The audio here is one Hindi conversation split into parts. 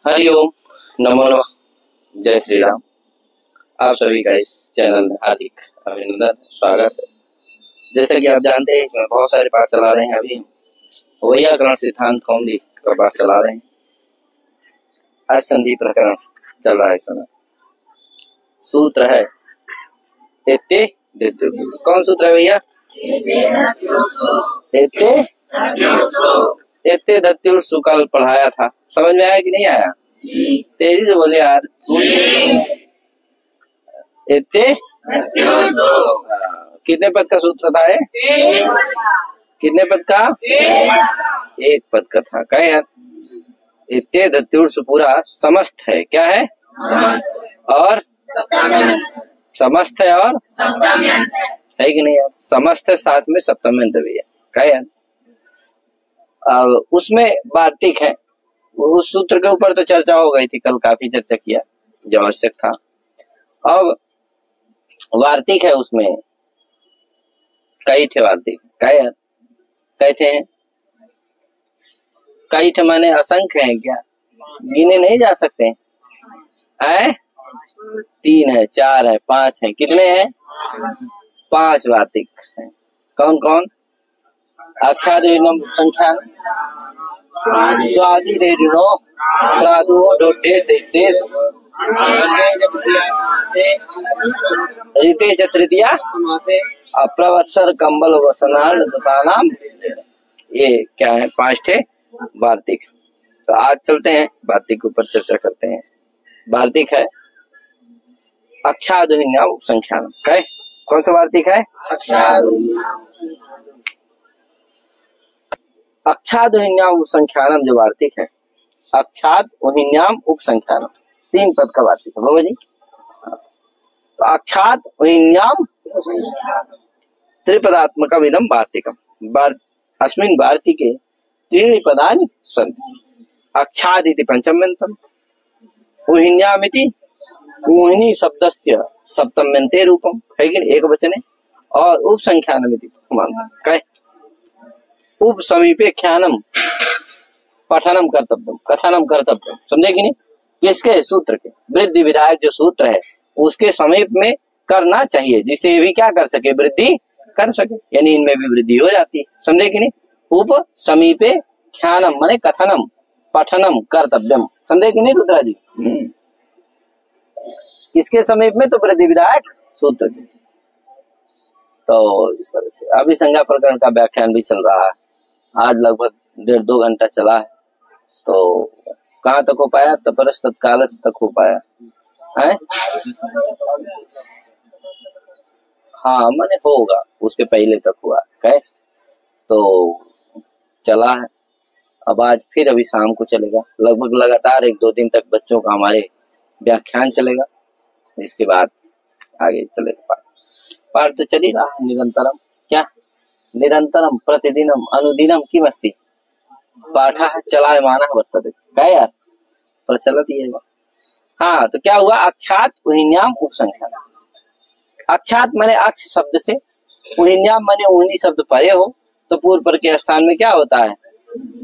हरि ओम, नमो नमः, जय श्री राम। आप सभी का इस चैनल में हार्दिक अभिनंदन, स्वागत है। जैसे कि आप जानते हैं इसमें बहुत सारे पाठ चला रहे हैं। अभी वैयाकरण सिद्धांत कौमुदी का पाठ चला रहे हैं। असंधि प्रकरण चल रहा है इस समय। सूत्र है एते दत्युर्सु। कौन सूत्र है भैया? एते दत्युर्सु कल पढ़ाया था, समझ में आया कि नहीं आया? तेजी से बोले यार। एते कितने पद का सूत्र था? कितने पद का? एक पद का था। क्या यार? एते दत्युर्सु पूरा समस्त है। क्या है? और समस्त है और है कि नहीं यार? समस्त है, साथ में सप्तम्यंत भी है। क्या यार? उसमें वार्तिक है। उस सूत्र के ऊपर तो चर्चा हो गई थी, कल काफी चर्चा किया जो आवश्यक था। अब वार्तिक है, उसमें कई ठे वार्तिक। क्या यार? कई ठे हैं? कई ठे माने असंख्य हैं क्या? गिने नहीं जा सकते हैं? 3 है, 4 है, 5 है। कितने हैं? 5 वार्तिक हैं। कौन कौन? आख्यादुहीनम संख्यान स्वादिरेरिणो प्रादुओ डोटे से रीते च तृतीया अप्रवत्सर कंबल वसनाल दशानाम। ये क्या है? 5 थे वार्तिक। तो आज चलते हैं वार्तिक के ऊपर चर्चा करते हैं। वार्तिक है आख्यादुहीनम उपसंख्यानम। क्या? कौन सा वार्तिक है? आख्यादुहीन्याम उपसंख्यानम जो वार्तिक है, आख्याद उहिन्याम उपसंख्यानम 3 पद का वार्तिक है। बाबा जी, तो आख्याद उहिन्याम त्रिपदात्मकम इदम वार्तिकम। अस्मिन् वार्तिके 3 पदानि सन्ति। आख्याद इति पंचम्यन्तम, उहिन्याम इति उहिनी शब्दस्य सप्तम्यन्ते रूपम है कि एक वचने, और उपसंख्यानम इति प्रथमान्त। क्या? उप समीपे ख्यानम पठनम कर्तव्यम कथनम कर्तव्यम। समझे कि नहीं? किसके? सूत्र के। वृद्धि विधायक जो सूत्र है उसके समीप में करना चाहिए, जिसे भी क्या कर सके? वृद्धि कर सके, यानी इनमें भी वृद्धि हो जाती है। समझे कि नहीं? उप समीपे ख्यानम माने कथनम पठनम कर्तव्यम। समझे कि नहीं रुद्रा जी? किसके समीप में? तो वृद्धि विधायक सूत्र के। तो इस तरह से अभी संज्ञा प्रकरण का व्याख्यान भी चल रहा है। आज लगभग 1.5-2 घंटा चला है। तो कहाँ तक हो पाया? तपरस तत्काल तक हो पाया है। हाँ मैंने होगा, उसके पहले तक हुआ। क्या? तो चला है। अब आज फिर अभी शाम को चलेगा, लगभग लगातार 1-2 दिन तक बच्चों का हमारे व्याख्यान चलेगा। इसके बाद आगे चलेगा पाठ तो चल ही रहा है निरंतरम। क्या? निरंतरम प्रतिदिनम अनुदिनम किमस्ति पाठः चलायमानः वर्तते। क्या यार? प्रचलित ये है। हाँ, तो क्या हुआ? आख्यात उहिन्याम उपसंख्यान। आख्यात माने अक्ष शब्द से, उहिन्याम माने उहिनी शब्द परे हो, तो पूर्व पर के स्थान में क्या होता है?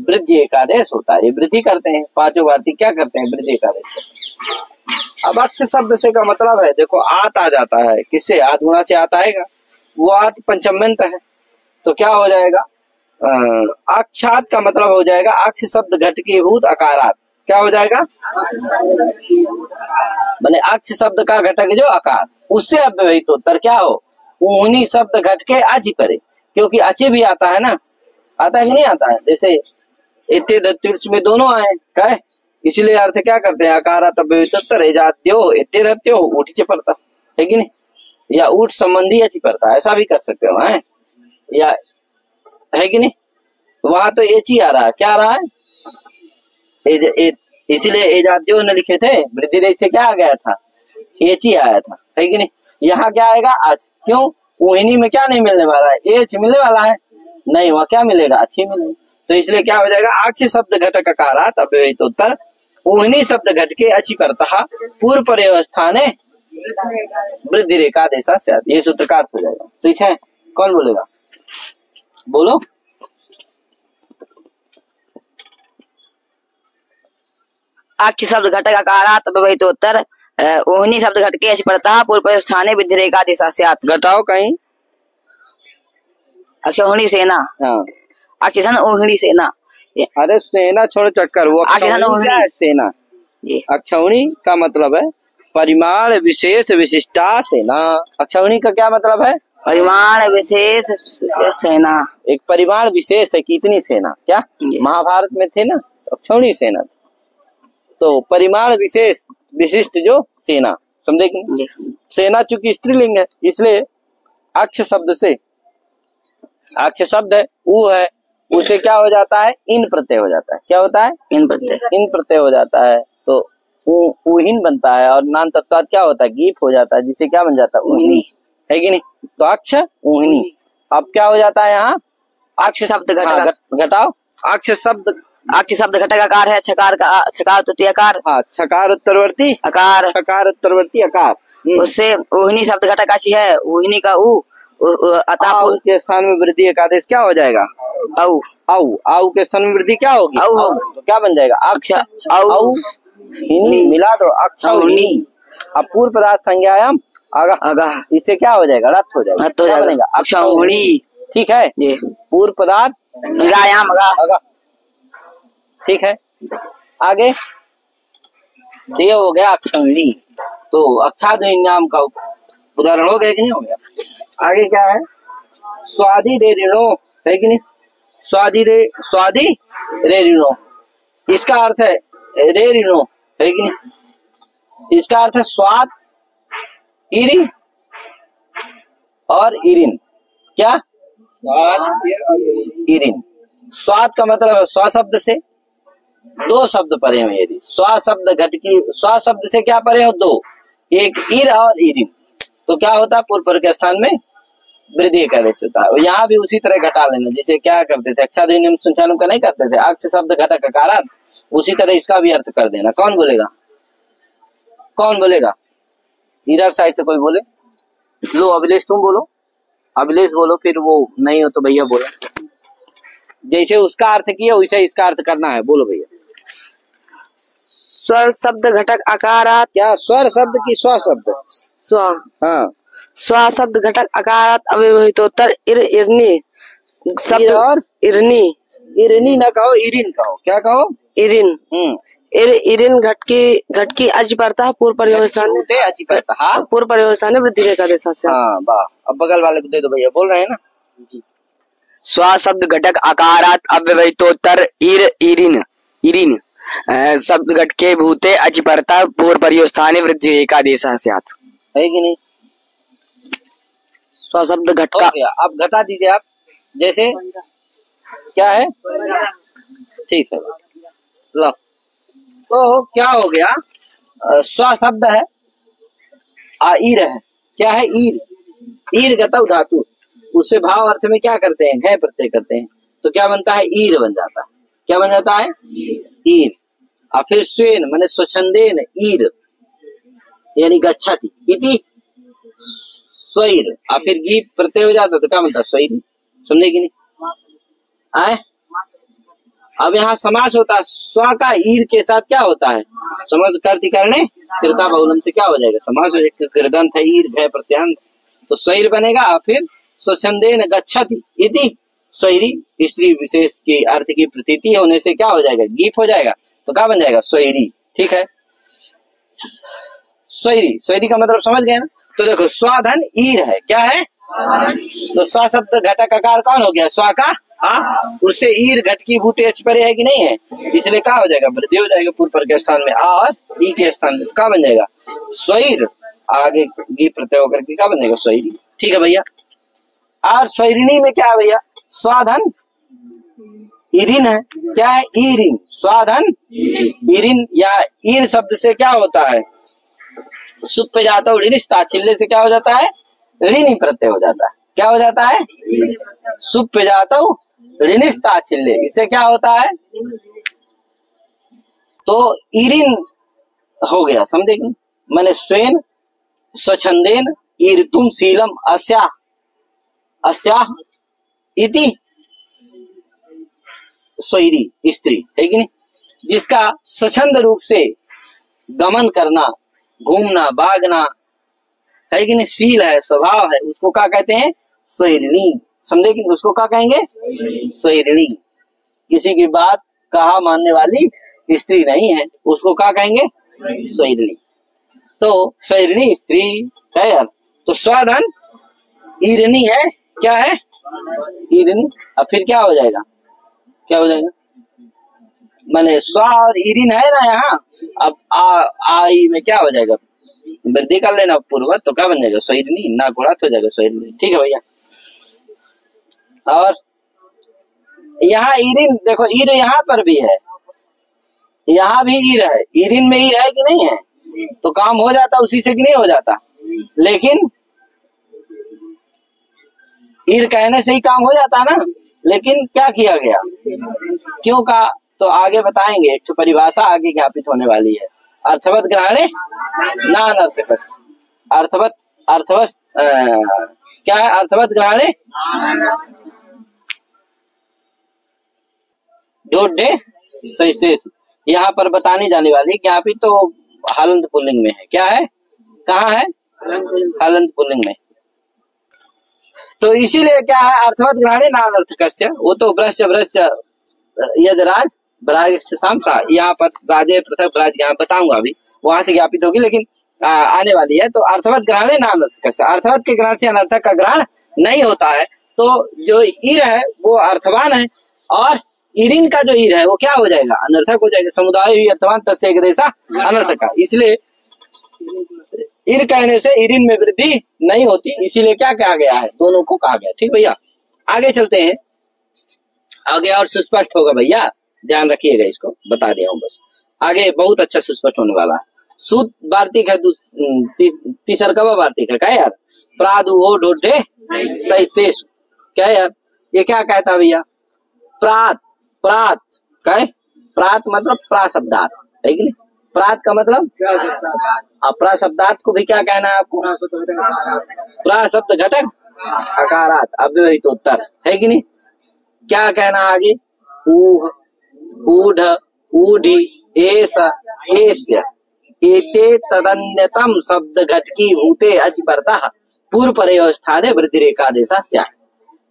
वृद्धि एकादेश होता है। ये वृद्धि करते हैं, 5 वार्तिक क्या करते हैं? वृद्धि एकादेश। अब अक्ष शब्द से का मतलब है, देखो आत आ जाता है। किससे? आत गुणा से आत आएगा, वो आत पंचम्यंत है। तो क्या हो जाएगा? आख्यात का मतलब हो जाएगा अक्ष शब्द घटकीभूत अकारात। क्या हो जाएगा? माने अक्ष शब्द का घटक जो अकार, उससे अव्यवहित उत्तर क्या हो? उन्हीं शब्द घट के अचि परे, क्योंकि अचि भी आता है ना। आता है कि नहीं आता है? जैसे एते दत्युर्स में दोनों आए। क्या? इसलिए अर्थ क्या करते हैं? अकारात अव्यवहित उत्तर एजाद्यो एते दत्यो उठ च पड़ता है कि नहीं, या ऊट संबंधी अचि पड़ता, ऐसा भी कर सकते हो है, या है कि नहीं? वहां तो एच ही आ रहा है। क्या आ रहा है? इसीलिए एजाद्यो ने लिखे थे, वृद्धि रेख से क्या आ गया था? एच ही आया था, है कि नहीं? यहाँ क्या आएगा? आज। क्यों? उहिनी में क्या नहीं मिलने वाला है? एच मिलने वाला है नहीं, वहाँ क्या मिलेगा? अच्छी मिलेगी। तो इसलिए क्या हो जाएगा? अक्ष शब्द घटक अकारात अव्यवहित उत्तर उहिनी शब्द घट के अचि परतः पूर्व पर्यवस्थाने वृद्धि रेखा देशा से। ये सूत्र का अर्थ हो जाएगा। ठीक है? कौन बोलेगा? बोलो। अक्ष शब्द घटक आकारात व्यवहितोत्तर ओहनी शब्द घट के अच पड़ता पूर्व स्थाने विधिरेका देशास्यात्। घटाओ कहीं। अक्षौहिणी सेना। हाँ अक्षधन ओहिणी सेना। अरे सेना छोड़ चक्कर, वो अक्षौहिणी क्या है? सेना। अक्षौहिणी का मतलब है परिमाण विशेष विशिष्टा सेना। अक्षौहिणी का क्या मतलब है? परिमाण विशेष सेना। एक परिमाण विशेष है कि इतनी सेना। क्या महाभारत में थे ना, अक्षौहिणी सेना थी। तो परिमाण विशेष विशिष्ट जो सेना, समझे कि सेना चूंकि स्त्रीलिंग है इसलिए अक्ष शब्द से, अक्ष शब्द है ऊ है, उसे क्या हो जाता है? इन प्रत्यय हो जाता है। क्या होता है? इन प्रत्यय। इन प्रत्यय हो जाता है तो ऊहीन बनता है और नान तत्वात क्या होता है? गीप हो जाता है, जिसे क्या बन जाता है? ऊहिनी, है कि नहीं? तो अक्ष ऊहिनी। अब क्या हो जाता है यहाँ? अक्ष शब्द घटाओ। अक्ष शब्द, अक्ष शब्द घटक आकार है, छकार का छकार तृतीय आकार। हाँ, छकार उत्तरवर्ती आकार, छकार उत्तरवर्ती आकार। उससे ऊहिनी शब्द घटक आची है, ऊहिनी का ऊ अतः के स्थान में वृद्धि एकादेश क्या हो जाएगा? औ। औ के स्थान में वृद्धि क्या होगी? तो क्या बन जाएगा? अक्ष औ मिला दो, अक्षौहिणी। अब पूर्व पदार्थ संज्ञायाम अगः, इससे क्या हो जाएगा? रथ हो जाएगा। रथ हो जाएगा, अक्षौहिणी। ठीक है, पूर्व पदार्थ संज्ञायाम अगः। ठीक है, आगे ये हो गया अक्षौहिणी। तो अक्षाद्वयी नाम का उदाहरण हो गया कि नहीं हो गया? आगे क्या है? स्वादि रे ऋणो, है कि नहीं? स्वादि रे ऋणो, इसका अर्थ है रे ऋणो, है कि नहीं? इसका अर्थ है स्वाद इरी और इरिन। क्या? इरिन। स्वाद का मतलब है स्व शब्द से दो शब्द परे हो। यदि स्व शब्द घट की, स्व शब्द से क्या परे हो? दो, एक इर और इरिन, तो क्या होता है? पूर्व के स्थान में वृद्धि एकादेश होता है। यहाँ भी उसी तरह घटा लेना, जैसे क्या करते थे अक्षाद्वयी नियम संख्यालम का नहीं करते थे, अक्ष शब्द घटक आकारात, उसी तरह इसका भी अर्थ कर देना। कौन बोलेगा? कौन बोलेगा? इधर साइड से कोई बोले। लो अभिलेष, तुम बोलो। अभिलेष बोलो, फिर वो नहीं हो तो भैया बोलो। जैसे उसका अर्थ किया वैसे इसका अर्थ करना है। बोलो भैया। स्वर शब्द घटक आकारात। क्या स्वर शब्द की स्व शब्द? स्व। हाँ, स्व शब्द घटक आकारात अव्यवहितोत्तर इरनी शब्द और इरनी। इरनी ना कहो, इरिन कहो। क्या कहो? इरिन। इरिन घटकी अज पड़ता है पूर्व पर्यवसान ने, अच पड़ता। हाँ, पूर्व पर्यवसान ने वृद्धि रेखा देशा से। हाँ वाह। अब बगल वाले को दे दो भैया, बोल रहे हैं ना जी। स्व शब्द घटक आकारात अव्यवहितोत्तर इरिन इरिन शब्द घट के भूते अच पड़ता पूर्व पर्यवस्थाने वृद्धि रेखा देशा से, है कि नहीं? स्व शब्द घट का। अब घटा दीजिए आप। जैसे क्या है? ठीक है, लो। तो क्या हो गया? स्व शब्द है, ईर है। क्या है? ईर। ईर गतौ धातु, उससे भाव अर्थ में क्या करते हैं? घय प्रत्यय करते हैं, तो क्या बनता है? ईर बन जाता है। क्या बन जाता है? ईर। और फिर स्वेन माने स्वच्छंदेन ईर, यानी गच्छति इति स्वैर। और फिर गी प्रत्यय हो जाता तो क्या बनता? स्वैर। समझे कि नहीं? आए, अब यहाँ समास होता है। स्व का ईर के साथ क्या होता है? समास करती करने कृता बहुलम से क्या हो जाएगा? समास हो जाएगा। कृदंत है ईर भय प्रत्यांत, तो स्वैर बनेगा। और फिर स्वच्छंदेन गच्छति इति स्वैरी, स्त्री विशेष के अर्थ की प्रतीति होने से क्या हो जाएगा? गीप हो जाएगा, तो क्या बन जाएगा? स्वैरी। ठीक है, स्वैरी। स्वैरी का मतलब समझ गए ना? तो देखो स्वाधन ईर है। क्या है? तो स्व शब्द घटक आकार कौन हो गया? स्व का उससे ईर घट की भूते अच परे है कि नहीं है? इसलिए क्या हो जाएगा? वृद्धि हो जाएगा पूर्व के स्थान में, और ई के स्थान में क्या बन जाएगा? स्वैर। आगे गी प्रत्यय होकर के क्या बन जाएगा? स्वैरी। ठीक है भैया। और स्वैरिणी में क्या है भैया? स्वाधन इरिन है। क्या है? इरिन। स्वाधन इरिन या ईर शब्द से क्या होता है? सुप पे जाता है रिश्ता, छिल्ले से क्या हो जाता है? ऋणी प्रत्यय हो जाता है। क्या हो जाता है? सुप पे जाता हूँ ऋणिस्ता छिल्ले, इससे क्या होता है? तो इरिन हो गया। समझे कि? मैंने स्वेन स्वच्छंदेन ईर्तुम शीलम अस्या अस्या इति स्वैरी, स्त्री, है कि नहीं? जिसका स्वच्छंद रूप से गमन करना, घूमना, भागना है कि नहीं, शील है, स्वभाव है, उसको क्या कहते हैं? स्वैरिणी। समझे कि उसको क्या कहेंगे? स्वैरिणी। किसी की बात कहा मानने वाली स्त्री नहीं है, उसको क्या कहेंगे? स्वैरिणी। तो स्वैरिणी स्त्री है यार। तो स्वधन ईरनी है, क्या है? ईरनी। अब फिर क्या हो जाएगा? क्या हो जाएगा? माने स्व और ईरिन है ना यहाँ। अब आई में क्या हो जाएगा? वृद्धि कर लेना पूर्वत, तो क्या बन जाएगा? स्वैरिणी। ना गुणा तो हो जाएगा स्वैरिणी। ठीक है भैया। और यहाँ ईरिन देखो, ईर यहाँ पर भी है, यहाँ भी ईर है, ईरिन में ईर है कि नहीं है? तो काम हो जाता उसी से कि नहीं हो जाता? लेकिन ईर कहने से ही काम हो जाता ना, लेकिन क्या किया गया? क्यों कहा? तो आगे बताएंगे, एक तो परिभाषा आगे ज्ञापित होने वाली है। अर्थवत ग्रहणे नान अर्थकस। अर्थवत क्या है? अर्थवत ग्रहणे ढोढे सविशेष। यहाँ पर बताने जाने वाली ज्ञापित तो हलंत पुल्लिंग में है। क्या है? कहाँ है? हलंत पुल्लिंग में। तो इसीलिए क्या है? अर्थवत ग्रहणे नान अर्थकस्य। वो तो वृश्य यजराज यहाँ पर राजे पृथक राज यहाँ बताऊंगा, अभी वहां से ज्ञापित होगी, लेकिन आने वाली है। तो अर्थवत ग्रहणे नान अर्थकस्य। अर्थवत के ग्रहण से अनर्थक का ग्रहण नहीं होता है। तो जो ईर है वो अर्थवान है, और ईरिन का जो ईर है वो क्या हो जाएगा? अनर्थक हो जाएगा। समुदाय ही अर्थवान तस्य एक देशा अनर्थक। इसलिए ईर कहने से ईरिन में वृद्धि नहीं होती, इसीलिए क्या कहा गया है? दोनों को कहा गया। ठीक भैया, आगे चलते हैं। आगे और सुस्पष्ट होगा भैया, ध्यान रखिएगा, इसको बता दिया हूँ बस। आगे बहुत अच्छा सुस्पष्ट होने वाला है। सूत वार्तिक है, तीसरकवा वार्तिक है। क्या यार? प्रादु हो ढोढे सविशेष। क्या यार? ये क्या कहता भैया? प्रात क्या है? प्रात मतलब प्राशब्दात है कि नहीं? प्रात का मतलब प्राशब्दात को भी क्या कहना है आपको? प्राशब्द घटक अकारात अव्यवहित उत्तर है कि नहीं? क्या कहना आगे? ऊह, ऊढ़, ऊढ़ी, एस, एस्य, एते तदन्यतम शब्द घटकी भूते अचिपरता पूर्व परयोः स्थाने वृद्धि रेखा देशा स्यात्।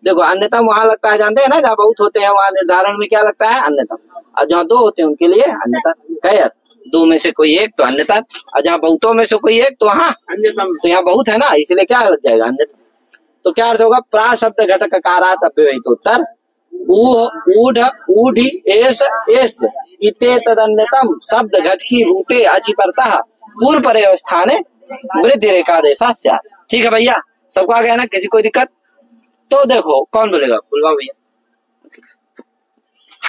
देखो, अन्यतम वहां लगता है, जानते हैं ना, जहाँ बहुत होते हैं वहां निर्धारण में क्या लगता है? अन्यतम। और जहाँ दो होते हैं उनके लिए अन्यता। क्या? दो में से कोई एक तो अन्यता, और जहाँ बहुतों में से कोई एक तो वहाँ अन्यतम। तो यहाँ बहुत है ना, इसलिए क्या लग जाएगा? अन्यतम। तो क्या अर्थ होगा? प्रा शब्द घटक कारात अव्यवहित उत्तर ऊढ़, ऊढ़ी, एस, एस, इते तदन्यतम शब्द घटकी भूते अचिपरता पूर्व परयोः स्थाने वृद्धि रेखा देशा स्यात्। ठीक है भैया, सबको आ गया ना? किसी कोई दिक्कत? तो देखो, कौन बोलेगा? बुलवाओ भैया,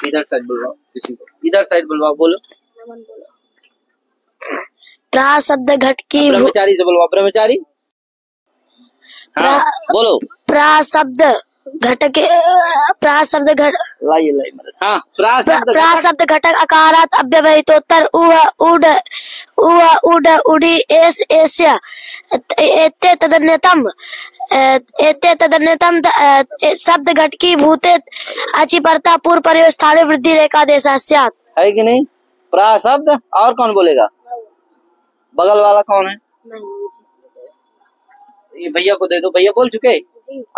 इधर साइड बुलवाओ, किसी को इधर साइड बुलवाओ। बोलो। प्रा शब्द घटकी ब्रह्मचारी से बुलवाओ। ब्रह्मचारी, हाँ बोलो। प्रा शब्द घटक लाइए हाँ। प्रा शब्द घटक अकारात अव्यवहितोत्तर उढ़, उढ़ी, एस, एस्य, एते तदन्यतम शब्द घटकी भूते अचिपरता पूर्व परयोः स्थाने वृद्धि रेखा देशा स्यात्। है कि नहीं? प्रा शब्द। और कौन बोलेगा? बगल वाला कौन है? ये भैया को दे दो। भैया बोल चुके?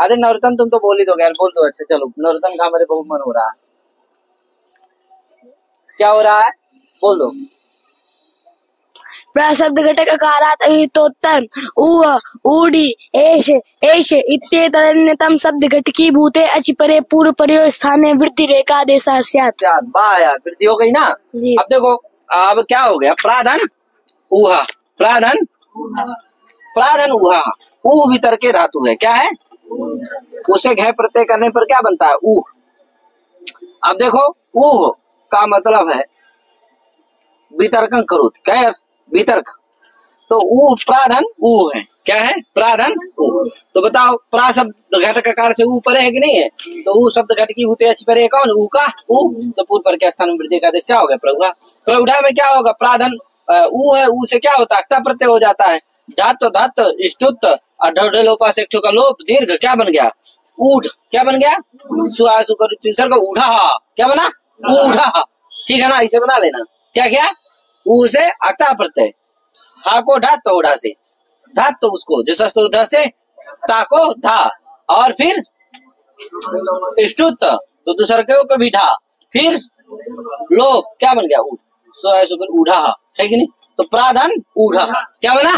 अरे नवरतन, तुम तो बोल ही दो यार, बोल दो। अच्छा चलो, नवरतन का मेरे बहुत मन हो रहा है। क्या हो रहा है? बोल दो। शब्द घटक अकारात अव्यवहितोत्तर ऊढ़ी, एष, इत्ते तदन्यतम शब्द घटकी भूते अचिपरे पूर्व परयोः स्थाने वृद्धि रेखा देशा स्यात्। वाह यार, वृद्धि हो गई ना? अब देखो, अब क्या हो गया? प्राधन ऊहा, प्राधन ऊहा, ऊ भीतर के धातु है। क्या है? उसे घय प्रत्यय करने पर क्या बनता है? ऊ। अब देखो, ऊ का मतलब है वितर्कं करोति। क्या है? वितर्क। तो ऊ प्राधन ऊ है। क्या है? प्राधन ऊ। तो बताओ, प्रा शब्द घटक कार से ऊ परे है कि नहीं है? तो ऊ शब्द घटकी भूते अच्छी परे कौन? ऊ का ऊ। तो पूर्व पर क्या स्थान में वृद्धि का देश क्या हो गया? प्रौढ़ा। प्रौढ़ा में क्या होगा? प्राधन ऊ है, ऊ से क्या होता है? प्रत्यय हो जाता है। धात स्तुत और ढोढे लोपा से का लोप दीर्घ क्या बन गया? ऊढ़। क्या बन गया? सुहा सुकर तीसर का ऊढ़ा। क्या बना? ऊढ़ा। ठीक है ना, इसे बना लेना। क्या क्या, ऊ से अक्ता प्रत्यय, हा को ढा तो ढा से, धा तो उसको जो शस्त्र ध से, ता को धा, और फिर ष्टुत तो दूसरे को भी ढा, फिर लोप क्या बन गया ऊढ़, ऊढ़ा है कि नहीं। तो प्राधान ऊढ़ा क्या बना।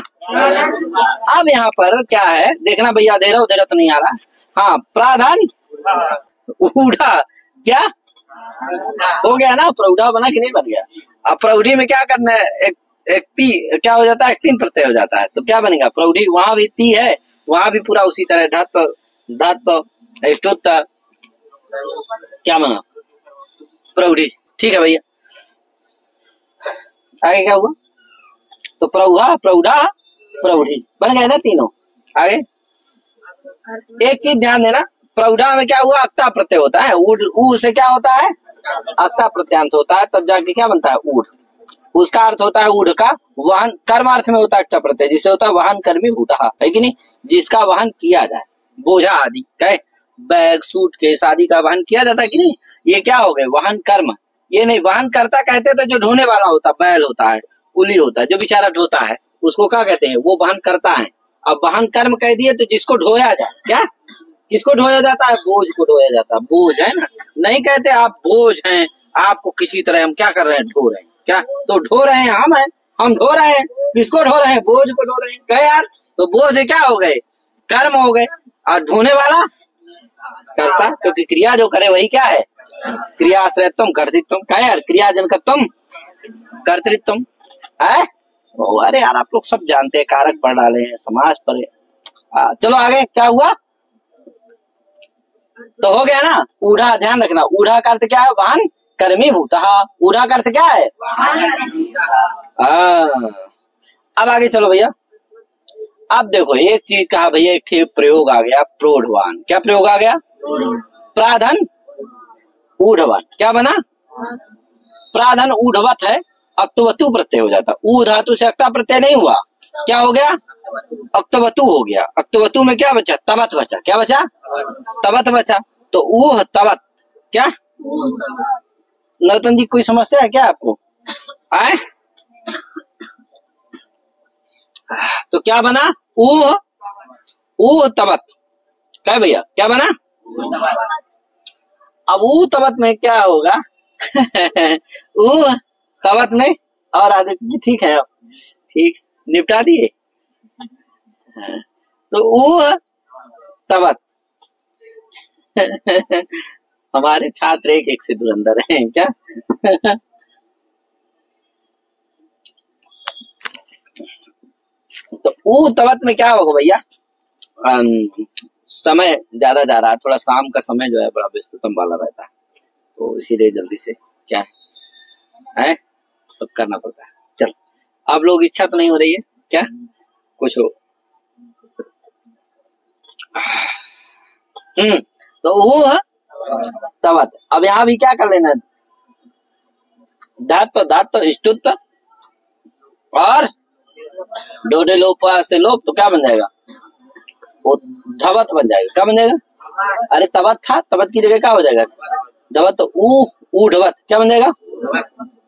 अब यहाँ पर क्या है देखना भैया, अधेरा उधेरा तो नहीं आ रहा। हाँ, प्राधान ऊढ़ा क्या हो गया ना, प्रौढ़ा बना कि नहीं बन गया। अब प्रौढ़ी में क्या करना है, एक ती क्या हो जाता है, एक तीन प्रत्यय हो जाता है, तो क्या बनेगा प्रौढ़ी, वहां भी ती है, वहां भी पूरा उसी तरह धात ष्टुत क्या बना प्रौढ़ी। ठीक है भैया, आगे क्या हुआ, तो प्रौढ़ा प्रौढ़ा प्रौढ़ी बन गए ना तीनों। आगे एक चीज ध्यान देना, प्रौढ़ा में क्या हुआ, अक्ता प्रत्यय होता है, ऊ से क्या होता है, अक्ता प्रत्यांत होता है, तब जाके क्या बनता है ऊढ़। उसका अर्थ होता है ऊढ़ का वाहन, कर्मार्थ में होता है अक्ता प्रत्यय, जिससे होता है वाहन कर्मी भूतः, है कि नहीं, जिसका वाहन किया जाए, बोझा आदि कहे, बैग सूटकेस आदि का वाहन किया जाता है कि नहीं, ये क्या हो गए वाहन कर्म। ये नहीं, वाहन करता कहते तो जो ढोने वाला होता, बैल होता है, कुली होता है, जो बेचारा ढोता है उसको क्या कहते हैं, वो वाहन करता है। अब वाहन कर्म कह दिए तो जिसको ढोया जाए, क्या किसको ढोया जाता है, बोझ को ढोया जाता है, बोझ है ना, नहीं कहते आप बोझ हैं, आपको किसी तरह हम क्या कर रहे हैं, ढो रहे हैं, क्या तो ढो रहे हैं, हम ढो रहे हैं, किसको ढो रहे हैं, बोझ को ढो रहे हैं, कहे यार, तो बोझ क्या हो गए, कर्म हो गए, और ढोने वाला करता, क्योंकि क्रिया जो करे वही क्या है, क्रिया आश्रयत्वम कर्तृत्वम, क्या यार, क्रिया जनकत्वम कर्तृत्वम है। अरे यार आप लोग सब जानते हैं, कारक पढ़ डाले हैं, समाज पर। चलो आगे क्या हुआ, तो हो गया ना ऊढ़ा, ध्यान रखना, ऊढ़ा का अर्थ क्या है, वाहन कर्मी भूतः, ऊढ़ा का अर्थ क्या है। अब आगे चलो भैया, अब देखो एक चीज कहा भैया, एक प्रयोग आ गया, प्रोढ़वान, क्या प्रयोग आ गया, प्राधन ऊढ़वान, क्या बना, प्राधन ऊढ़वत है, अक्तवतु प्रत्यय हो जाता, ऊ धातु से अक्ता प्रत्यय नहीं हुआ, क्या हो गया अक्तवतु हो गया। अक्तवतु में क्या बचा, तवत बचा, क्या बचा, तवत बचा, तो ऊह तवत क्या, नौतन जी कोई समस्या है क्या आपको, आए तो क्या बना ऊह तवत, क्या भैया क्या बना, अब ऊ तवत में क्या होगा ऊ तवत में, और आदित्य जी ठीक है, ठीक निपटा दिए, तो ऊ तवत हमारे छात्र एक से धुरंधर हैं क्या तो ऊ तवत में क्या होगा भैया, समय ज्यादा जा रहा है, थोड़ा शाम का समय जो है बड़ा व्यस्ततम वाला रहता है, तो इसीलिए जल्दी से क्या है सब करना पड़ता है। चलो आप लोग इच्छा तो नहीं हो रही है क्या, कुछ हो, तो वो तवत। अब यहाँ भी क्या कर लेना, धात ष्टुत और डोडे लोप से लोप, तो क्या बन जाएगा, वो धवत बन जाएगा, क्या बन जाएगा, अरे तवत था, तवत की जगह क्या हो जाएगा धवत, तो ऊढ़वत क्या बन जाएगा,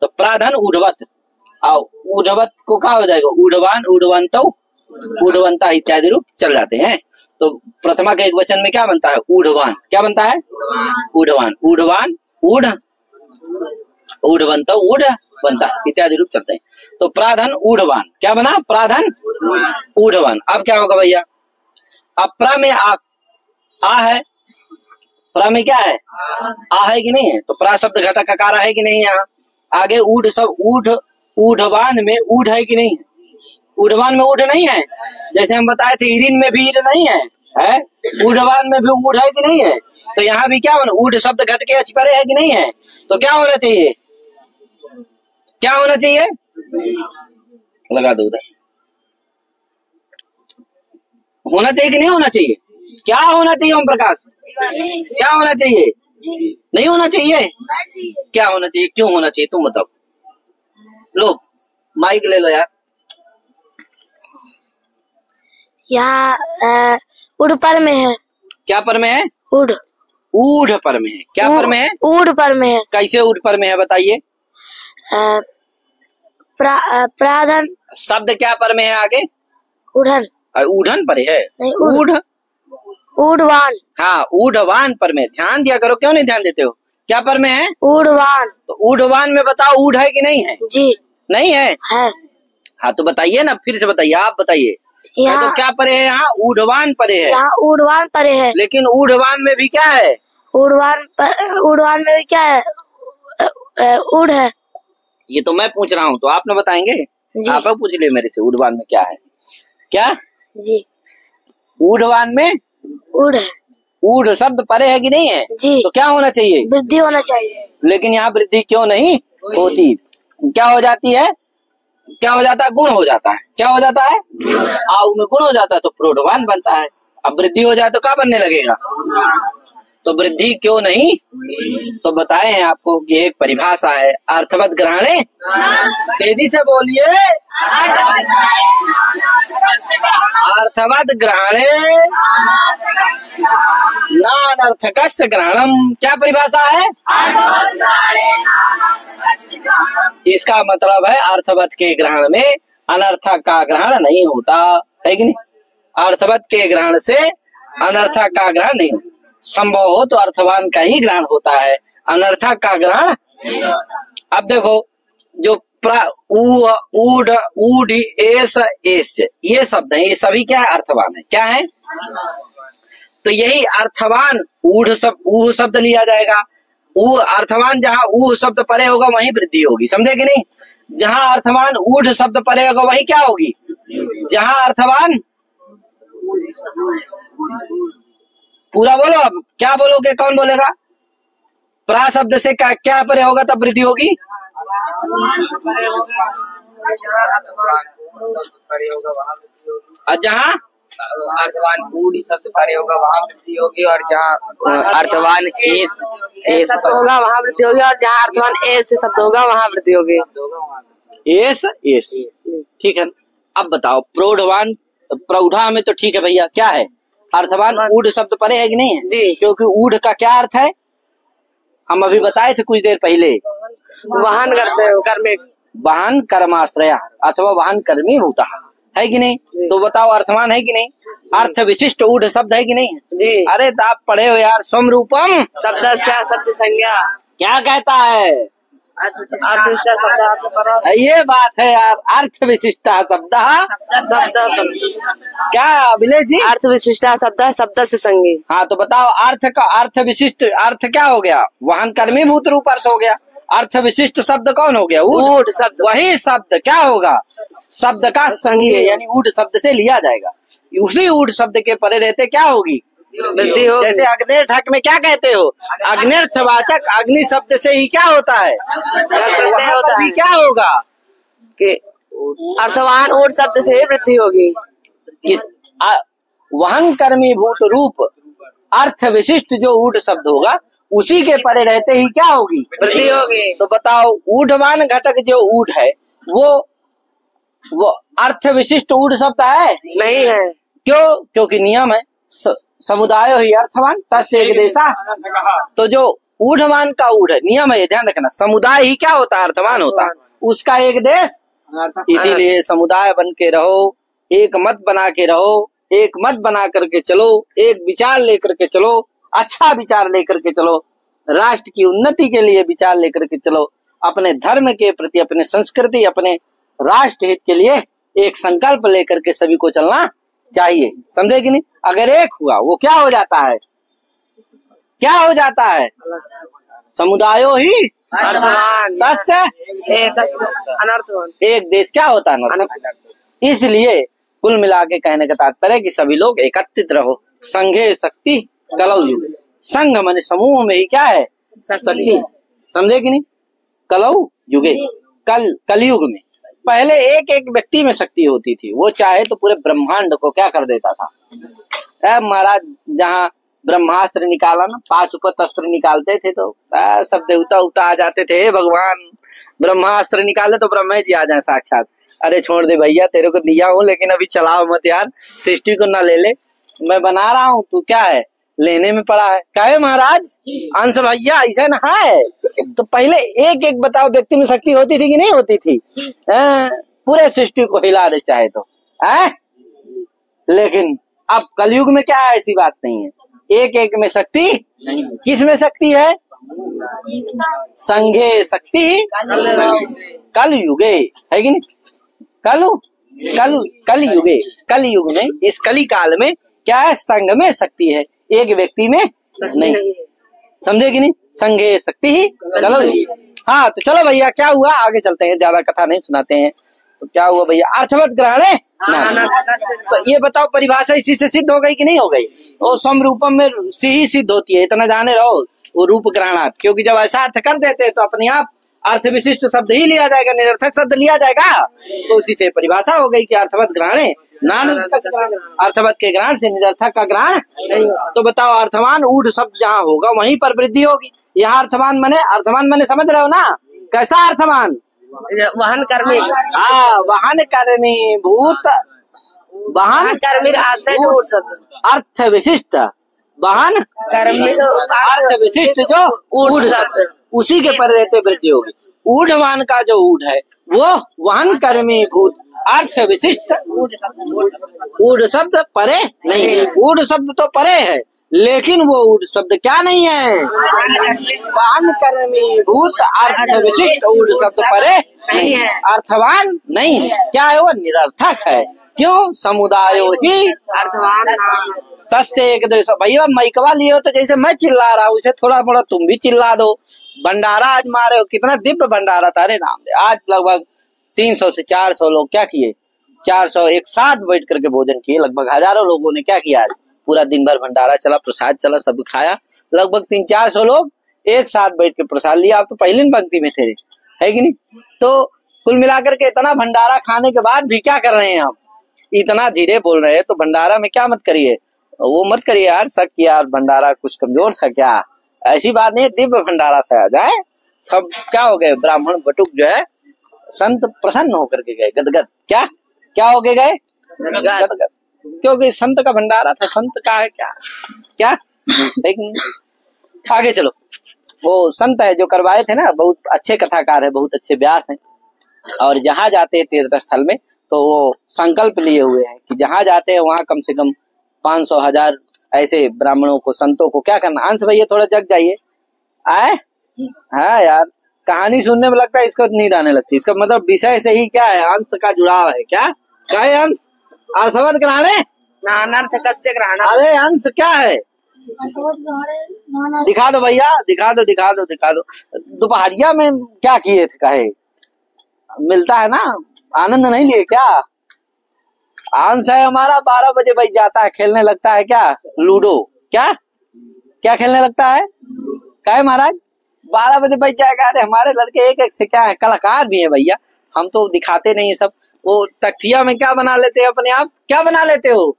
तो प्राधन ऊढ़वत, और ऊढ़वत को क्या हो जाएगा, ऊढ़वान ऊढ़वंतो ऊढ़वंता इत्यादि रूप चल जाते हैं। तो प्रथमा के एक वचन में क्या बनता है, ऊढ़वान, क्या बनता है ऊढ़वान, ऊढ़वान ऊढ़ ऊढ़वंतो ऊढ़वंता इत्यादि रूप चलते हैं। तो प्राधन ऊढ़वान क्या बना, प्राधन ऊढ़वान। अब क्या होगा भैया, अब प्रा में आ है, प्रा में क्या है आ है कि नहीं है, तो प्रा शब्द घटक आकार है कि नहीं, यहाँ आगे ऊढ़ सब ऊढ़वान में ऊढ़ है कि नहीं है, ऊढ़वान में ऊढ़ नहीं है, जैसे हम बताए थे इरिन में भी ईर नहीं है, ऊढ़वान में भी ऊढ़ है कि नहीं है, तो यहाँ भी क्या होना, ऊढ़ शब्द घट के अचपरे है कि नहीं है, तो क्या होना चाहिए, क्या होना चाहिए, लगा दो उधर, होना चाहिए कि नहीं होना चाहिए, क्या होना चाहिए ओम प्रकाश, क्या होना चाहिए, नहीं होना चाहिए, क्या होना चाहिए, क्यों होना चाहिए तुम बताओ, लो माइक ले लो यार। यहाँ उड़ पर में है, क्या पर में है, उड़ ऊढ़ पर में है, क्या पर में है, उड़ पर में है, कैसे ऊढ़ पर में है बताइए, प्राधन शब्द क्या पर में है आगे? उड़न ऊढ़न पर है। नहीं, ऊढ़ ऊढ़वान हाँ ऊढ़वान पर में ध्यान दिया करो, क्यों नहीं ध्यान देते हो? क्या पर में है? ऊढ़वान। तो ऊढ़वान में बताओ ऊढ़ है कि नहीं है? जी नहीं है। हाँ तो बताइए ना, फिर से बताइए, आप बताइए। तो क्या परे है यहाँ? ऊढ़वान परे है। यहाँ ऊढ़वान परे है। लेकिन ऊढ़वान में भी क्या है? ऊढ़वान में भी क्या है? ऊढ़ है। ये तो मैं पूछ रहा हूँ, तो आप ना बताएंगे? आप पूछ ले मेरे से, ऊढ़वान में क्या है? क्या जी? ऊढ़वान में ऊढ़ है। ऊढ़ शब्द परे है कि नहीं है? जी। तो क्या होना चाहिए? वृद्धि होना चाहिए। लेकिन यहाँ वृद्धि क्यों नहीं होती? क्या हो जाती है? क्या हो जाता है? गुण हो जाता है। क्या हो जाता है? आऊ में गुण हो जाता है तो प्रौढ़वान बनता है। अब वृद्धि हो जाए तो क्या बनने लगेगा? तो वृद्धि क्यों नहीं? तो बताए हैं आपको कि एक परिभाषा है, अर्थवत ग्रहणे। तेजी से बोलिए। अर्थवत ग्रहणे नानर्थकस्य ग्रहणम। क्या परिभाषा है? इसका मतलब है अर्थवत के ग्रहण में अनर्थक का ग्रहण नहीं होता है कि नहीं? अर्थवत के ग्रहण से अनर्थक का ग्रहण नहीं होता। संभव हो तो अर्थवान का ही ग्रहण होता है, अनर्थक का ग्रहण। अब देखो जो ऊढ़ ऊढ़ एस ये शब्द है, ये सभी क्या है? अर्थवान है। क्या है? तो यही अर्थवान ऊढ़ शब्द लिया जाएगा। अर्थवान जहाँ ऊढ़ शब्द परे होगा वहीं वृद्धि होगी, समझे कि नहीं? जहाँ अर्थवान ऊढ़ शब्द परे होगा वहीं क्या होगी? जहाँ अर्थवान पूरा बोलो। अब क्या बोलोगे? कौन बोलेगा? प्रा शब्द से क्या परे होगा तब वृद्धि होगी? और जहाँ अर्थवान ऊढ़ शब्द परे होगा वहाँ वृद्धि होगी, और जहाँ अर्थवान एस शब्द होगा वहाँ वृद्धि होगी, और जहाँ अर्थवान एस शब्द होगा वहाँ वृद्धि होगी। एस ठीक है। अब बताओ प्रौढ़वान, प्रौढ़ा में तो ठीक है भैया, क्या है? अर्थवान ऊढ़ शब्द परे है कि नहीं है? जी। क्योंकि ऊढ़ का क्या अर्थ है? हम अभी बताए थे कुछ देर पहले, वाहन करते हैं, कर्मे वाहन कर्माश्रया अथवा वाहन कर्मी होता है कि नहीं? तो बताओ अर्थवान है कि नहीं? अर्थ विशिष्ट ऊढ़ शब्द है कि नहीं है? जी। अरे तो आप पढ़े हो यार। समरूपम शब्द संज्ञा क्या कहता है? अर्थ ये बात है यार, अर्थ विशिष्टा शब्द क्या अभिलेख जी? अर्थ विशिष्टा शब्द से संगी। हाँ तो बताओ अर्थ का अर्थ विशिष्ट अर्थ क्या हो गया? वाहन कर्मी भूत रूप अर्थ हो गया। अर्थ विशिष्ट शब्द कौन हो गया? ऊढ़ शब्द। वही शब्द क्या होगा? शब्द का संगी है, यानी ऊढ़ शब्द से लिया जाएगा। उसी ऊढ़ शब्द के परे रहते क्या होगी? वृद्धि होगी। जैसे अग्नि ठक में क्या कहते हो? अग्निर्थवाचक अग्नि शब्द से ही क्या होता है? वहाँ पर भी क्या होगा? कि अर्थवान ऊढ़ शब्द से वृद्धि होगी। वाहन कर्मी भूत रूप अर्थ विशिष्ट जो ऊढ़ शब्द होगा उसी के परे रहते ही क्या होगी? वृद्धि होगी। तो बताओ ऊढ़वान घटक जो ऊढ़ है वो अर्थ विशिष्ट ऊढ़ शब्द है? नहीं है। क्यों? क्योंकि नियम है समुदाय ही अर्थवान तस्य एक देशा। तो जो ऊढ़वान का ऊढ़ है, नियम है, ध्यान रखना, समुदाय ही क्या होता है? अर्थवान होता है, उसका एक देश। इसीलिए समुदाय बन के रहो, एक मत बना के रहो, एक मत बना करके चलो, एक विचार लेकर के चलो, अच्छा विचार लेकर के चलो, राष्ट्र की उन्नति के लिए विचार लेकर के चलो, अपने धर्म के प्रति, अपने संस्कृति, अपने राष्ट्र हित के लिए एक संकल्प लेकर के सभी को चलना चाहिए, समझे कि नहीं? अगर एक हुआ वो क्या हो जाता है? क्या हो जाता है? समुदायो ही अर्थवान तस्य अनर्थवान। एक देश क्या होता है? इसलिए कुल मिला के कहने का तात्पर्य कि सभी लोग एकत्रित रहो। संघे शक्ति कलौ युग। संघ माने समूह में ही क्या है? शक्ति, समझे कि नहीं? कलौ युगे, कलयुग में पहले एक एक व्यक्ति में शक्ति होती थी, वो चाहे तो पूरे ब्रह्मांड को क्या कर देता था। महाराज जहाँ ब्रह्मास्त्र निकाला ना, 5 अस्त्र निकालते थे तो सब देवता उता आ जाते थे, हे भगवान ब्रह्मास्त्र निकाले तो ब्रह्मा जी आ जाए साक्षात। अरे छोड़ दे भैया, तेरे को दिया हूँ लेकिन अभी चलाओ मत यार, सृष्टि को ना ले ले, मैं बना रहा हूँ, तू क्या है लेने में पड़ा है। कहे महाराज अंश भैया ऐसा ना है, तो पहले एक एक बताओ व्यक्ति में शक्ति होती थी कि नहीं होती थी? पूरे सृष्टि को हिला दे चाहे तो है। लेकिन अब कलयुग में क्या है, ऐसी बात नहीं है, एक एक में शक्ति। किस में शक्ति है? संघे शक्ति कल युगे, है कि नहीं? कल युगे, कल युग में, इस कली काल में क्या है? संघ में शक्ति है, एक व्यक्ति में नहीं। समझे कि नहीं? संघे शक्ति ही कल। हाँ तो चलो भैया, क्या हुआ आगे चलते हैं, ज्यादा कथा नहीं सुनाते हैं। तो क्या हुआ भैया? अर्थवत ग्रहण है ना। तो ये बताओ परिभाषा इसी से सिद्ध हो गई कि नहीं हो गई? वो सम रूपम में से ही सिद्ध होती है, इतना जाने रहो। वो रूप ग्रहणात, क्योंकि जब ऐसा अर्थ कर देते हैं तो अपने आप अर्थ विशिष्ट शब्द ही लिया जाएगा, निरर्थक शब्द लिया जाएगा। तो उसी से परिभाषा हो गई कि अर्थवत ग्रहण है ना। अर्थवत के ग्रहण से निरर्थक का ग्रहण। तो बताओ अर्थवान ऊढ़ शब्द जहाँ होगा वहीं पर वृद्धि होगी। यहाँ अर्थवान मने समझ रहे हो ना? कैसा अर्थवान? वाहन कर्मी। हाँ, वाहन कर्मी भूत, वाहन कर्मी आश्रय जो अर्थ विशिष्ट, वाहन कर्मी अर्थ विशिष्ट जो ऊढ़ शब्द, उसी के पर रहते वृद्धि होगी। ऊढ़वान का जो ऊढ़ है वो वाहन कर्मी भूत अर्थ विशिष्ट। ऊढ़ शब्द परे नहीं, ऊढ़ शब्द तो परे है, लेकिन वो ऊढ़ शब्द क्या नहीं है? वाहन कर्मी भूत अर्थ विशिष्ट ऊढ़ शब्द परे नहीं है, अर्थवान नहीं है। क्या है वो? निरर्थक है। क्यों? समुदायो ही अर्थवान सस्य एक दो। भैया माइकवा लिए हो तो जैसे मैं चिल्ला रहा हूँ, उसे थोड़ा मोड़ा तुम भी चिल्ला दो। भंडारा आज मारे हो, कितना दिव्य भंडारा था रे नाम दे। आज लगभग 300 से 400 लोग क्या किए? 400 एक साथ बैठ करके भोजन किए। लगभग हजारों लोगों ने क्या किया? आज पूरा दिन भर भंडारा चला, प्रसाद चला, सब खाया। लगभग 300-400 लोग एक साथ बैठ के प्रसाद लिया। आप तो पहले पंक्ति में थे, है कि नहीं? तो कुल मिलाकर के इतना भंडारा खाने के बाद भी क्या कर रहे हैं? हम इतना धीरे बोल रहे हैं, तो भंडारा में क्या मत करिए, वो मत करिए यार शक कि यार भंडारा कुछ कमजोर था क्या। ऐसी बात नहीं, दिव्य भंडारा था। जाए सब क्या हो गए? ब्राह्मण बटुक जो है संत प्रसन्न होकर के गए, गदगद। क्या हो गए? गदगद, क्योंकि संत का भंडारा था। संत का है क्या लेकिन आगे चलो। वो संत है जो करवाए थे ना, बहुत अच्छे कथाकार है, बहुत अच्छे व्यास हैं। और जहाँ जाते हैं तीर्थ स्थल में तो वो संकल्प लिए हुए हैं कि जहाँ जाते हैं वहाँ कम से कम 500-1000 ऐसे ब्राह्मणों को, संतों को क्या करना। अंश भैया थोड़ा जग जाइए। आए हाँ यार, कहानी सुनने में लगता है इसको नींद आने लगती है। इसका मतलब विषय से ही क्या है? अंश का जुड़ाव है। क्या है अंश? अर्थवत ग्रहण है, अनर्थकस्य ग्रहण। अरे अंश क्या है? दिखा दो भैया, दिखा दो। दोपहरिया में क्या किए थे? कहे मिलता है ना, आनंद नहीं लिए क्या? अंश है हमारा 12 बजे बज जाता है, खेलने लगता है क्या? लूडो। क्या खेलने लगता है? क्या है महाराज? 12 बजे बज जाएगा। अरे हमारे लड़के एक से क्या है, कलाकार भी है भैया। हम तो दिखाते नहीं है सब। वो तख्तिया में क्या बना लेते हैं अपने आप? क्या बना लेते हो?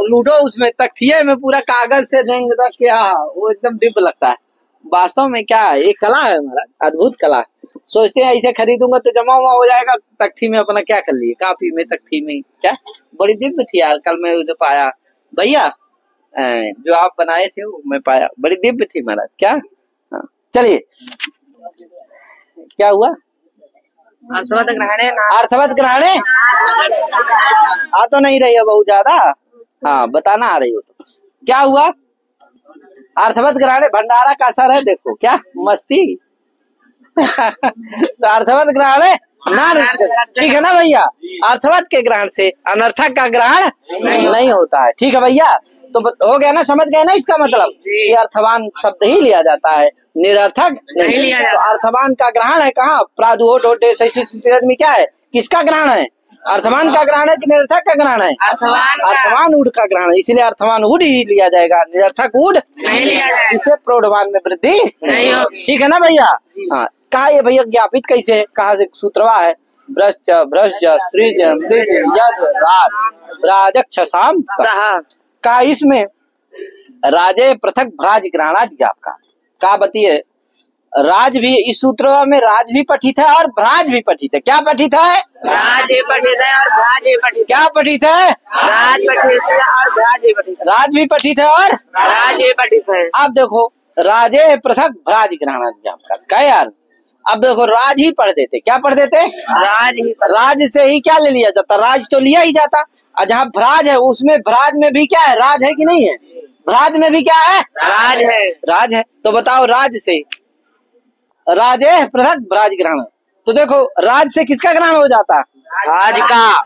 लूडो। उसमें तख्तिये में पूरा कागज से देंगे रख के, वो एकदम दिव्य लगता है। वास्तव में क्या है? एक कला है महाराज, अद्भुत कला है। सोचते हैं ऐसे खरीदूंगा तो जमा हुआ हो जाएगा। तख्ती में अपना क्या कर लिए, काफी में तख्ती में क्या बड़ी दिव्य थी यार। कल मैं उसे पाया भैया, जो आप बनाए थे वो मैं पाया, बड़ी दिव्य थी महाराज। क्या चलिए, क्या हुआ? अर्थवत ग्रहण है। आ तो नहीं रही है बहुत ज्यादा। हाँ बताना आ रही हो तो क्या हुआ? अर्थवत ग्रहण भंडारा का असर है। देखो क्या मस्ती। तो अर्थवत ग्रहण है ना, ठीक है ना भैया? अर्थवत के ग्रहण से अनर्थक का ग्रहण नहीं होता है। ठीक है भैया? तो हो गया ना, समझ गए ना इसका मतलब? ये अर्थवान शब्द ही लिया जाता है, निरर्थक नहीं लिया जाता। तो अर्थवान का ग्रहण है कहाँ? प्रादुहोट में क्या है? किसका ग्रहण है? अर्थवान का ग्रहण है कि निरर्थक का ग्रहण है? अर्थवान ऊढ़ का ग्रहण है, इसलिए अर्थवान ऊढ़ ही लिया जाएगा, निरर्थक ऊढ़ नहीं लिया जाएगा। इससे प्रौढ़वान में वृद्धि नहीं होगी। ठीक है ना भैया? हाँ, कहा ये भैया ज्ञापित कैसे है? कहा से सूत्रवा है? भ्रष्ट सृज यद राजक्ष साम का। इसमें राजे पृथक भ्राज ग्रहणादि आपका का बतिए राज भी, इस सूत्र में राज भी पठित है और भ्राज भी पठित है। क्या पठित है? राज भी पठित है और भ्राज भी पठित। क्या पठित है? राज पठित है और भ्राज भी पठित। राज भी पठित है और राज भी पठित है। अब देखो राजे पृथक भ्राज ग्रहणाद्याम का क्या यार। अब देखो राज ही पढ़ देते, क्या पढ़ देते? राज ही राज से ही क्या ले लिया जाता? राज तो लिया ही जाता। और जहाँ भ्राज है उसमें भ्राज में भी क्या है? राज है कि नहीं है? भ्राज में भी क्या है? राज है। राज है। तो बताओ राज से राजे पृथक भ्राज ग्रहण। तो देखो राज से किसका ग्रहण हो जाता? राज का।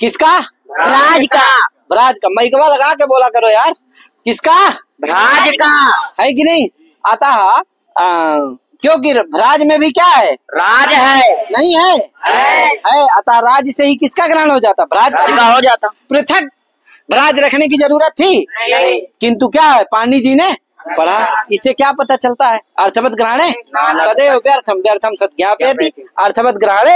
किसका? राज का। भ्राज का। मैकवा लगा के बोला करो यार। किसका? भ्राज का। है कि नहीं? अतः क्योंकि भ्राज में भी क्या है? राज है। नहीं है? है। अतः राज से ही किसका ग्रहण हो जाता? भ्राज का हो जाता। पृथक भ्राज रखने की जरूरत थी नहीं। किंतु क्या है पाणिनि जी ने पढ़ा। इससे क्या पता चलता है? अर्थवत ग्रहणे तदेव व्यर्थम व्यर्थम सद्ज्ञापयति अर्थवत ग्रहणे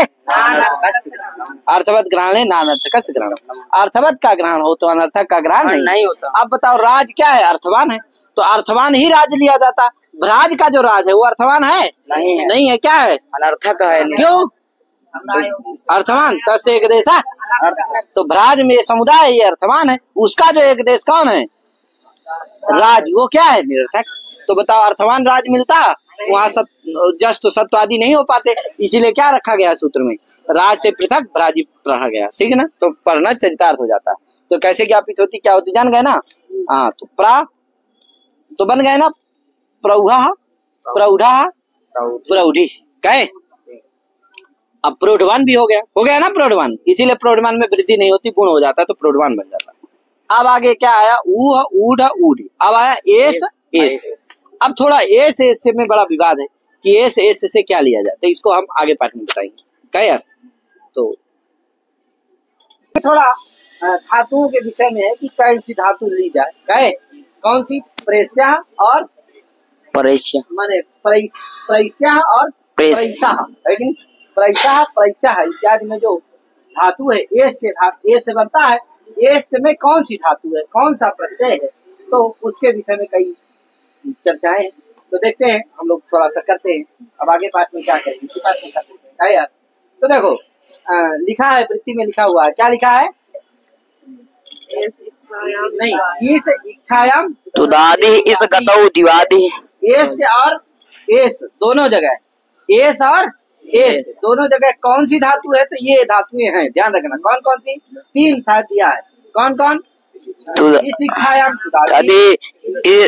अर्थवत ग्रहणे नानर्थकस्य ग्रहणम। अर्थवत का ग्रहण हो तो अनर्थक का ग्रहण नहीं होता। अब बताओ राज क्या है? अर्थवान है। तो अर्थवान ही राज लिया जाता। भ्राज का जो राज है वो अर्थवान है? नहीं है। क्या है? अनर्थक है। क्यों? अर्थवान तस्य एक देश। तो भ्राज में ये समुदाय ये अर्थवान है। उसका जो एक देश कौन है? राज। वो क्या है? निरर्थक। तो बताओ अर्थवान राज मिलता वहाँ जस तो सत्व आदि नहीं हो पाते। इसीलिए क्या रखा गया सूत्र में? राज से पृथक भ्राज पढ़ा गया। ठीक है ना? तो पढ़ना चरितार्थ हो जाता है। तो कैसे ज्ञापित होती क्या होती जान गए ना? हाँ तो तो बन गए ना प्रौढ़ा प्रौढ़ा प्रौढ़ी कहे। अब प्रौढ़वान भी हो गया ना प्रौढ़वान। इसीलिए प्रौढ़वान में वृद्धि नहीं होती, गुण हो जाता है तो प्रौढ़वान बन जाता है। अब आगे क्या आया? ऊह ऊढ़ ऊढ़ी। अब आया एस एस। अब थोड़ा एस एस में बड़ा विवाद है कि एस एस से क्या लिया जाए, तो इसको हम आगे पाठ में बताएंगे। क्या यार? तो थोड़ा धातुओं के विषय में है कि कौन सी धातु ली जाए। कहे कौन सी? प्रेस्या और परेश्या माने प्रेस्या और प्रेसा है कि नहीं? प्रेसा इत्यादि में जो धातु है एस से बनता है। एस में कौन सी धातु है, कौन सा प्रत्यय है, तो उसके विषय में कई चर्चाएं। तो देखते हैं हम लोग थोड़ा सा करते हैं। अब आगे पाठ में क्या करेंगे इसी पाठ में करते हैं यार। तो देखो लिखा है वृत्ति में लिखा हुआ है। क्या लिखा है? नहीं इस इच्छायाम तुदादि इस गतौ दिवादि। एस और एस दोनों जगह एस और एस दोनों जगह कौन सी धातु है? तो ये धातुएं हैं, ध्यान रखना। कौन कौन सी? 3 शायद दिया है। कौन कौन? इस इच्छायाम तुदादि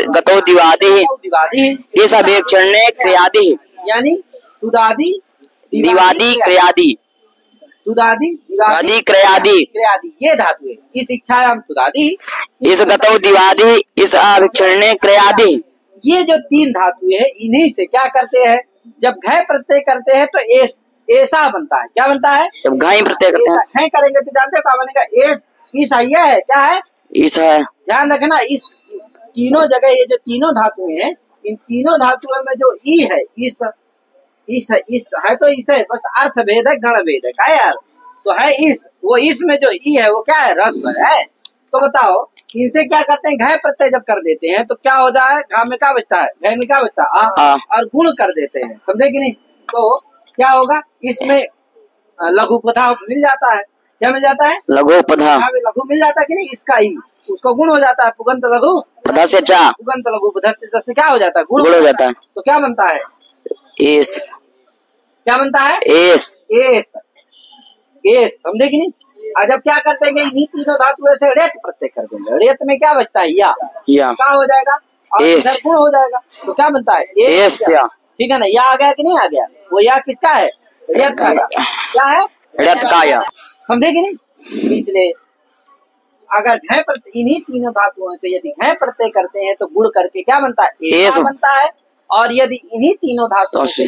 गतौ दिवादि इस अवेक्षणे क्रियादि। यानी तुदादि दिवादि क्रियादि। तुदादि दिवादि क्रियादि ये धातु है। इस इच्छायाम तुदादि इस गतौ दिवादि इस अवेक्षणे क्रियादि। ये जो 3 धातुएं हैं इन्हीं से क्या करते हैं? जब घय प्रत्यय करते हैं तो ऐसा बनता है। क्या बनता है? जब घय प्रत्यय करते हैं घय करेंगे तो जानते हो क्या बनेगा? इस ये है। क्या है? इस है। ध्यान रखना इस तीनों जगह ये जो तीनों धातुएं हैं इन तीनों धातुओं में जो ई है इस है तो इस है, बस अर्थ भेद है, गण भेद है। क्या यार? तो है इस, वो इसमें जो ई है वो क्या है? रस्व है। तो बताओ इनसे क्या करते हैं? घय प्रत्यय जब कर देते हैं तो क्या हो जाए? घा में क्या बचता है? घय में क्या बचता है? और गुण कर देते हैं। समझे कि नहीं? तो क्या होगा? इसमें लघु पधा मिल जाता है। क्या मिल जाता है? लघु पधा। लघु मिल जाता है कि नहीं? इसका ही उसको गुण हो जाता है। पुगंत लघु पधा से चा। पुगंत लघु पधा से क्या हो जाता है? गुण हो जाता है। तो क्या बनता है? एस। क्या बनता है? एस। S S. समझे कि नहीं? आज जब क्या करते हैं? इन्हीं तीनों धातुओं से रेत प्रत्यय कर देंगे। रेत में क्या बचता है? या क्या हो जाएगा? और इधर गुण हो जाएगा। तो क्या बनता है? एस। ठीक है ना? या आ गया कि नहीं आ गया? वो या किसका है? रेत का। क्या है? रेत का या। समझे कि नहीं? इसलिए अगर घय प्रत्यय इन्हीं तीनों धातुओं से यदि घय प्रत्यय करते हैं तो गुण करके क्या बनता है? एस बनता है। और यदि इन्हीं तीनों धातुओं से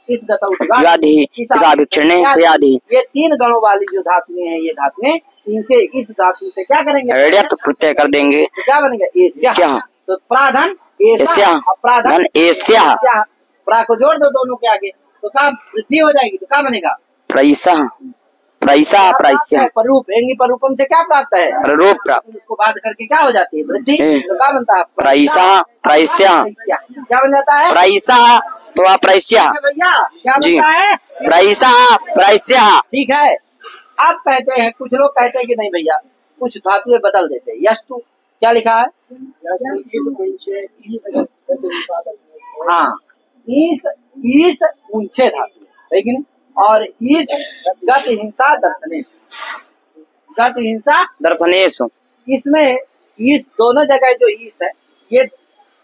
इस गतौ ये 3 गणों वाली जो धातुएं हैं ये धातुएं इनसे इस धातु से क्या करेंगे? ऋत प्रत्यय कर देंगे। तो क्या बनेगा? एस्या। तो प्राधन प्राधन एस्या। प्रा को जोड़ दो दोनों के आगे तो क्या वृद्धि हो जाएगी? तो क्या बनेगा? प्रैसा। प्रायसा प्रायस्य रूप एंगी पर रूपम से क्या प्राप्त है? रूप प्राप्त। उसको बात करके क्या हो जाती है? वृद्धि। तो क्या बनता है? प्रायसा प्रायस्य। क्या बन जाता है? प्रायसा तो अप्रायस्य। भैया क्या बनता है? प्रायसा प्रायस्य। ठीक है। आप कहते हैं, कुछ लोग कहते हैं कि नहीं भैया कुछ धातुएं बदल देते हैं। यस्तु क्या लिखा है? हाँ, ईस ऊंचे धातु, लेकिन और ईस गत हिंसा दर्शनेश, गत हिंसा दर्शनेश। इसमें ईस दोनों जगह जो ईस है ये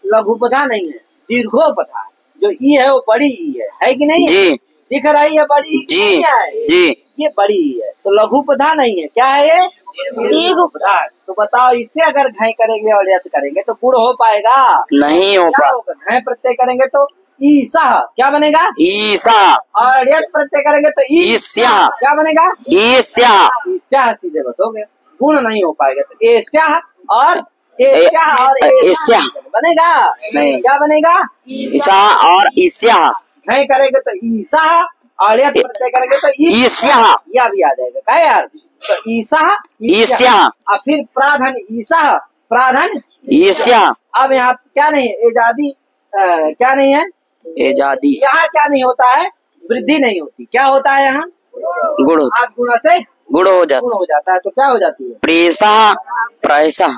लघुपधा नहीं है, दीर्घोपधा। जो ई है वो बड़ी ई है कि नहीं? जी। दिख रही है बड़ी जी है? जी, ये बड़ी ई है तो लघुपधा नहीं है। क्या है ये? दीर्घोपधा। तो बताओ इससे अगर घय करेंगे और यत करेंगे तो गुण हो पाएगा? नहीं हो पाएगा। घय प्रत्यय करेंगे तो ईसा क्या बनेगा? ईसा। और यत प्रत्यय करेंगे तो ईस्या क्या बनेगा? ईस्या। ईस्या सीधे बस हो गया, गुण नहीं हो पाएगा। तो एस्या और एस्या और एस्या बनेगा नहीं। क्या बनेगा? ईसा और ईस्या। घय करेंगे तो ईसा और यत प्रत्यय करेंगे तो ईस्या, या भी आ जाएगा। क्या यार? तो ईसा ईस्या और फिर प्राधन ईसा प्राधन ईस्या। अब यहाँ क्या नहीं है? एजादी क्या नहीं है? एजादी। यहाँ क्या नहीं होता है? वृद्धि नहीं होती। क्या होता है यहाँ? गुण। आठ गुणा से गुण हो जाता है। तो क्या हो जाती है? प्रेसा प्रायसा।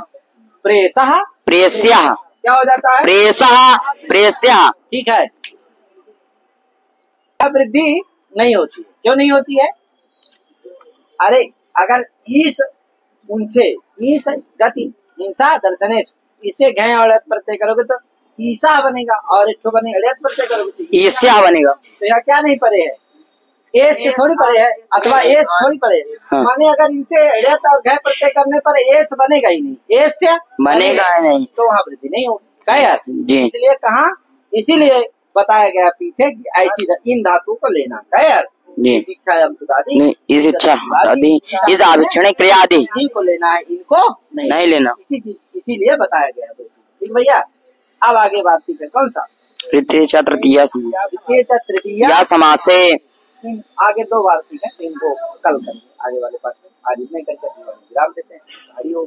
प्रेसा प्रेस्या क्या हो जाता है? प्रेसा प्रेस्या। ठीक है। वृद्धि नहीं होती। क्यों नहीं होती है? अरे अगर ईस ऊंचे, ईस गति हिंसा दर्शनेश, इससे घय और प्रत्यय करोगे तो ईसा बनेगा और एक बनेगा अड़ियत प्रत्यय करोगे तो ईस्या बनेगा। तो यहाँ क्या नहीं पड़े है? एस से थोड़ी पड़े है अथवा एस थोड़ी पड़े है। हाँ। माने अगर इनसे अड़ियत और घय प्रत्यय करने पर एस बनेगा ही नहीं, एस से बनेगा ही नहीं, तो वहाँ वृद्धि नहीं होगी। क्या यार? इसलिए कहा, इसीलिए बताया गया पीछे कि ऐसी इन धातु को लेना। क्या यार? शिक्षा इस इच्छा आदि इस आविक्षणिक क्रिया आदि को लेना है, इनको नहीं लेना। इसीलिए बताया गया। ठीक भैया। अब आगे बात की कौन सा? तृतीया तृतीया समास से आगे दो बार ठीक है, इनको कल करेंगे आगे वाले पाठ में। आज इतने करके विराम देते हैं। हरि ओम।